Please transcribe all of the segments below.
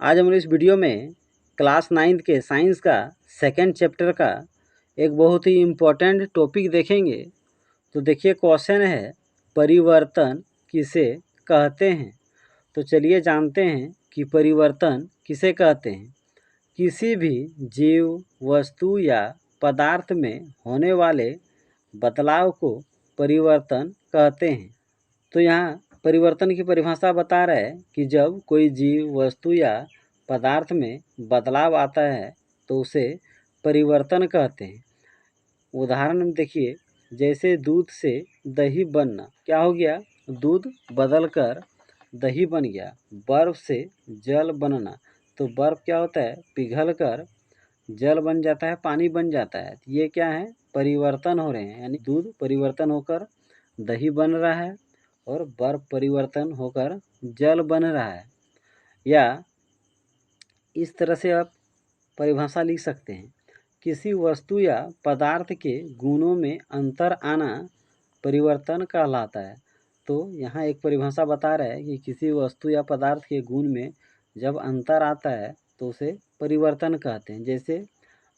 आज हम इस वीडियो में क्लास 9th के साइंस का सेकंड चैप्टर का एक बहुत ही इम्पोर्टेंट टॉपिक देखेंगे। तो देखिए क्वेश्चन है, परिवर्तन किसे कहते हैं। तो चलिए जानते हैं कि परिवर्तन किसे कहते हैं। किसी भी जीव, वस्तु या पदार्थ में होने वाले बदलाव को परिवर्तन कहते हैं। तो यहाँ परिवर्तन की परिभाषा बता रहा है कि जब कोई जीव, वस्तु या पदार्थ में बदलाव आता है तो उसे परिवर्तन कहते हैं। उदाहरण देखिए, जैसे दूध से दही बनना, क्या हो गया, दूध बदलकर दही बन गया। बर्फ से जल बनना, तो बर्फ क्या होता है, पिघलकर जल बन जाता है, पानी बन जाता है। ये क्या है, परिवर्तन हो रहे हैं, यानी दूध परिवर्तन होकर दही बन रहा है और बर्फ परिवर्तन होकर जल बन रहा है। या इस तरह से आप परिभाषा लिख सकते हैं, किसी वस्तु या पदार्थ के गुणों में अंतर आना परिवर्तन कहलाता है। तो यहाँ एक परिभाषा बता रहा है कि किसी वस्तु या पदार्थ के गुण में जब अंतर आता है तो उसे परिवर्तन कहते हैं। जैसे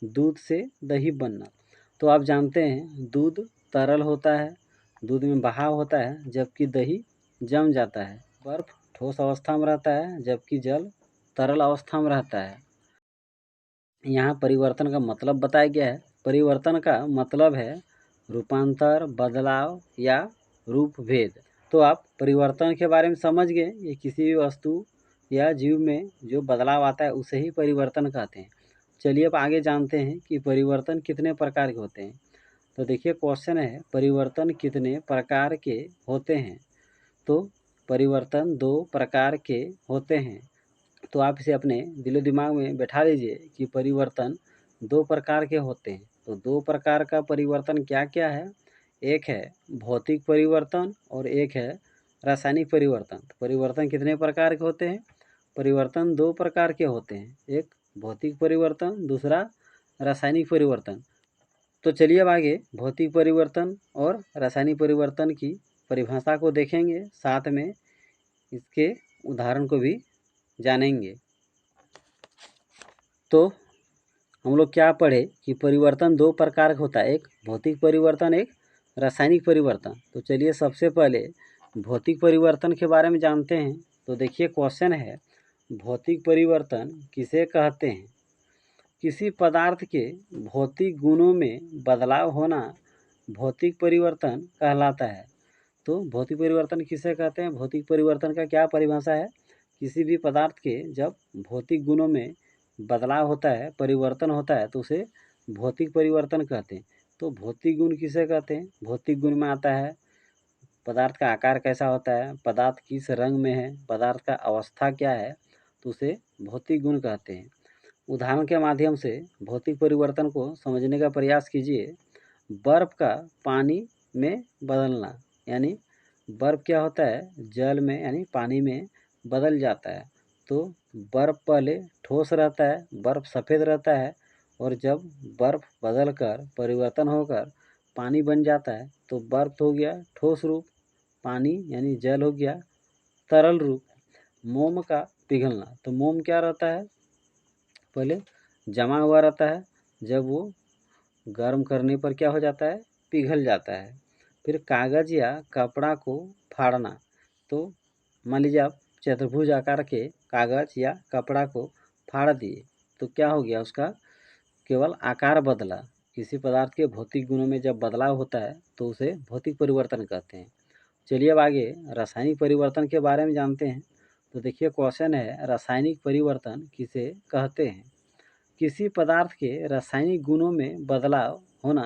दूध से दही बनना, तो आप जानते हैं दूध तरल होता है, दूध में बहाव होता है, जबकि दही जम जाता है। बर्फ ठोस अवस्था में रहता है, जबकि जल तरल अवस्था में रहता है। यहाँ परिवर्तन का मतलब बताया गया है। परिवर्तन का मतलब है रूपांतर, बदलाव या रूप भेद। तो आप परिवर्तन के बारे में समझ गए। ये किसी भी वस्तु या जीव में जो बदलाव आता है उसे ही परिवर्तन कहते हैं। चलिए अब आगे जानते हैं कि परिवर्तन कितने प्रकार के होते हैं। तो देखिए क्वेश्चन है, परिवर्तन कितने प्रकार के होते हैं। तो परिवर्तन 2 प्रकार के होते हैं। तो आप इसे अपने दिलो दिमाग में बैठा लीजिए कि परिवर्तन 2 प्रकार के होते हैं। तो 2 प्रकार का परिवर्तन क्या क्या है, एक है भौतिक परिवर्तन और एक है रासायनिक परिवर्तन। तो परिवर्तन कितने प्रकार के होते हैं, परिवर्तन 2 प्रकार के होते हैं, एक भौतिक परिवर्तन, दूसरा रासायनिक परिवर्तन। तो चलिए अब आगे भौतिक परिवर्तन और रासायनिक परिवर्तन की परिभाषा को देखेंगे, साथ में इसके उदाहरण को भी जानेंगे। तो हम लोग क्या पढ़े कि परिवर्तन 2 प्रकार का होता है, एक भौतिक परिवर्तन, एक रासायनिक परिवर्तन। तो चलिए सबसे पहले भौतिक परिवर्तन के बारे में जानते हैं। तो देखिए क्वेश्चन है, भौतिक परिवर्तन किसे कहते हैं। किसी पदार्थ के भौतिक गुणों में बदलाव होना भौतिक परिवर्तन कहलाता है। तो भौतिक परिवर्तन किसे कहते हैं, भौतिक परिवर्तन का क्या परिभाषा है, किसी भी पदार्थ के जब भौतिक गुणों में बदलाव होता है, परिवर्तन होता है, तो उसे भौतिक परिवर्तन कहते हैं। तो भौतिक गुण किसे कहते हैं, भौतिक गुण में आता है पदार्थ का आकार कैसा होता है, पदार्थ किस रंग में है, पदार्थ का अवस्था क्या है, तो उसे भौतिक गुण कहते हैं। उदाहरण के माध्यम से भौतिक परिवर्तन को समझने का प्रयास कीजिए। बर्फ का पानी में बदलना, यानी बर्फ क्या होता है, जल में यानी पानी में बदल जाता है। तो बर्फ पहले ठोस रहता है, बर्फ सफ़ेद रहता है, और जब बर्फ बदलकर परिवर्तन होकर पानी बन जाता है तो बर्फ हो गया ठोस रूप, पानी यानी जल हो गया तरल रूप। मोम का पिघलना, तो मोम क्या रहता है, पहले जमा हुआ रहता है, जब वो गर्म करने पर क्या हो जाता है, पिघल जाता है। फिर कागज़ या कपड़ा को फाड़ना, तो मान लीजिए आप चतुर्भुज आकार के कागज़ या कपड़ा को फाड़ दिए, तो क्या हो गया, उसका केवल आकार बदला। किसी पदार्थ के भौतिक गुणों में जब बदलाव होता है तो उसे भौतिक परिवर्तन कहते हैं। चलिए अब आगे रासायनिक परिवर्तन के बारे में जानते हैं। तो देखिए क्वेश्चन है, रासायनिक परिवर्तन किसे कहते हैं। किसी पदार्थ के रासायनिक गुणों में बदलाव होना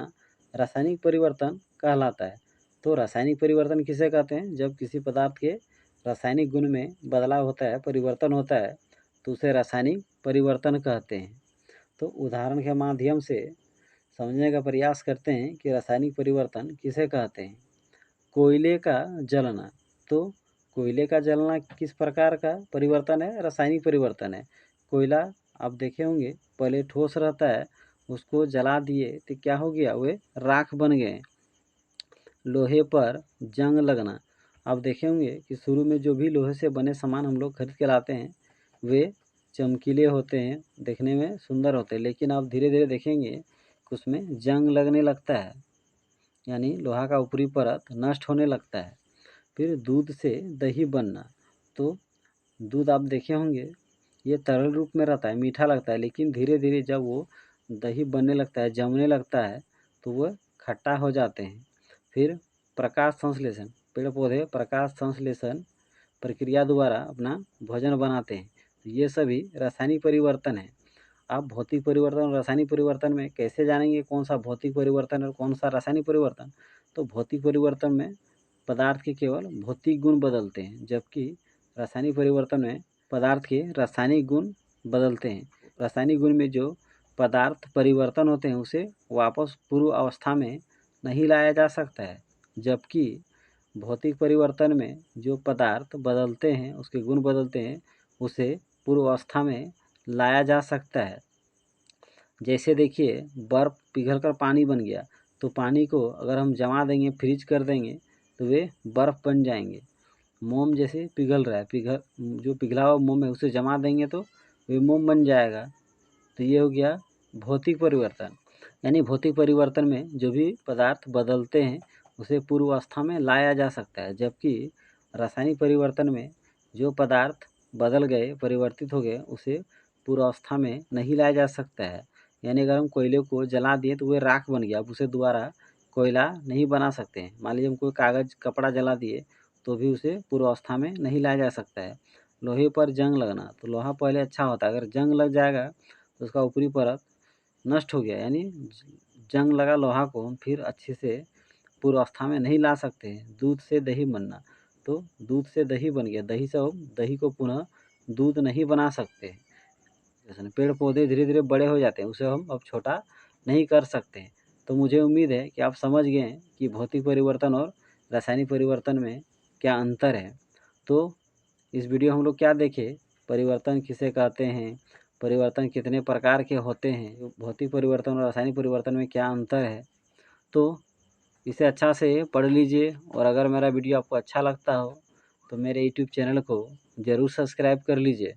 रासायनिक परिवर्तन कहलाता है। तो रासायनिक परिवर्तन किसे कहते हैं, जब किसी पदार्थ के रासायनिक गुण में बदलाव होता है, परिवर्तन होता है, तो उसे रासायनिक परिवर्तन कहते हैं। तो उदाहरण के माध्यम से समझने का प्रयास करते हैं कि रासायनिक परिवर्तन किसे कहते हैं। कोयले का जलना, तो कोयले का जलना किस प्रकार का परिवर्तन है, रासायनिक परिवर्तन है। कोयला आप देखे होंगे पहले ठोस रहता है, उसको जला दिए तो क्या हो गया, वे राख बन गए। लोहे पर जंग लगना, आप देखे होंगे कि शुरू में जो भी लोहे से बने सामान हम लोग खरीद के लाते हैं वे चमकीले होते हैं, देखने में सुंदर होते हैं, लेकिन आप धीरे धीरे देखेंगे कि उसमें जंग लगने लगता है, यानी लोहा का ऊपरी परत नष्ट होने लगता है। फिर दूध से दही बनना, तो दूध आप देखे होंगे ये तरल रूप में रहता है, मीठा लगता है, लेकिन धीरे धीरे जब वो दही बनने लगता है, जमने लगता है, तो वह खट्टा हो जाते हैं। फिर प्रकाश संश्लेषण, पेड़ पौधे प्रकाश संश्लेषण प्रक्रिया द्वारा अपना भोजन बनाते हैं। तो ये सभी रासायनिक परिवर्तन है। आप भौतिक परिवर्तन और रासायनिक परिवर्तन में कैसे जानेंगे कौन सा भौतिक परिवर्तन और कौन सा रासायनिक परिवर्तन? तो भौतिक परिवर्तन में पदार्थ के केवल भौतिक गुण बदलते हैं, जबकि रासायनिक परिवर्तन में पदार्थ के रासायनिक गुण बदलते हैं। रासायनिक गुण में जो पदार्थ परिवर्तन होते हैं उसे वापस पूर्व अवस्था में नहीं लाया जा सकता है, जबकि भौतिक परिवर्तन में जो पदार्थ बदलते हैं, उसके गुण बदलते हैं, उसे पूर्व अवस्था में लाया जा सकता है। जैसे देखिए बर्फ़ पिघलकर पानी बन गया, तो पानी को अगर हम जमा देंगे, फ्रीज कर देंगे, तो वे बर्फ़ बन जाएंगे। मोम जैसे पिघल रहा है, जो पिघला हुआ मोम है उसे जमा देंगे तो वे मोम बन जाएगा। तो ये हो गया भौतिक परिवर्तन। यानी भौतिक परिवर्तन में जो भी पदार्थ बदलते हैं उसे पूर्व अवस्था में लाया जा सकता है, जबकि रासायनिक परिवर्तन में जो पदार्थ बदल गए, परिवर्तित हो गए, उसे पूर्व अवस्था में नहीं लाया जा सकता है। यानी अगर हम कोयले को जला दिए तो वह राख बन गया, अब उसे दोबारा कोयला नहीं बना सकते हैं। मान लीजिए हम कोई कागज़ कपड़ा जला दिए तो भी उसे पूर्व अवस्था में नहीं लाया जा सकता है। लोहे पर जंग लगना, तो लोहा पहले अच्छा होता है, अगर जंग लग जाएगा तो उसका ऊपरी परत नष्ट हो गया, यानी जंग लगा लोहा को हम फिर अच्छे से पूर्व अवस्था में नहीं ला सकते हैं। दूध से दही बनना, तो दूध से दही बन गया, दही से हम दही को पुनः दूध नहीं बना सकते। जैसे पेड़ पौधे धीरे धीरे बड़े हो जाते हैं, उसे हम अब छोटा नहीं कर सकते हैं। तो मुझे उम्मीद है कि आप समझ गए हैं कि भौतिक परिवर्तन और रासायनिक परिवर्तन में क्या अंतर है। तो इस वीडियो हम लोग क्या देखे, परिवर्तन किसे कहते हैं, परिवर्तन कितने प्रकार के होते हैं, भौतिक परिवर्तन और रासायनिक परिवर्तन में क्या अंतर है। तो इसे अच्छा से पढ़ लीजिए, और अगर मेरा वीडियो आपको अच्छा लगता हो तो मेरे यूट्यूब चैनल को ज़रूर सब्सक्राइब कर लीजिए।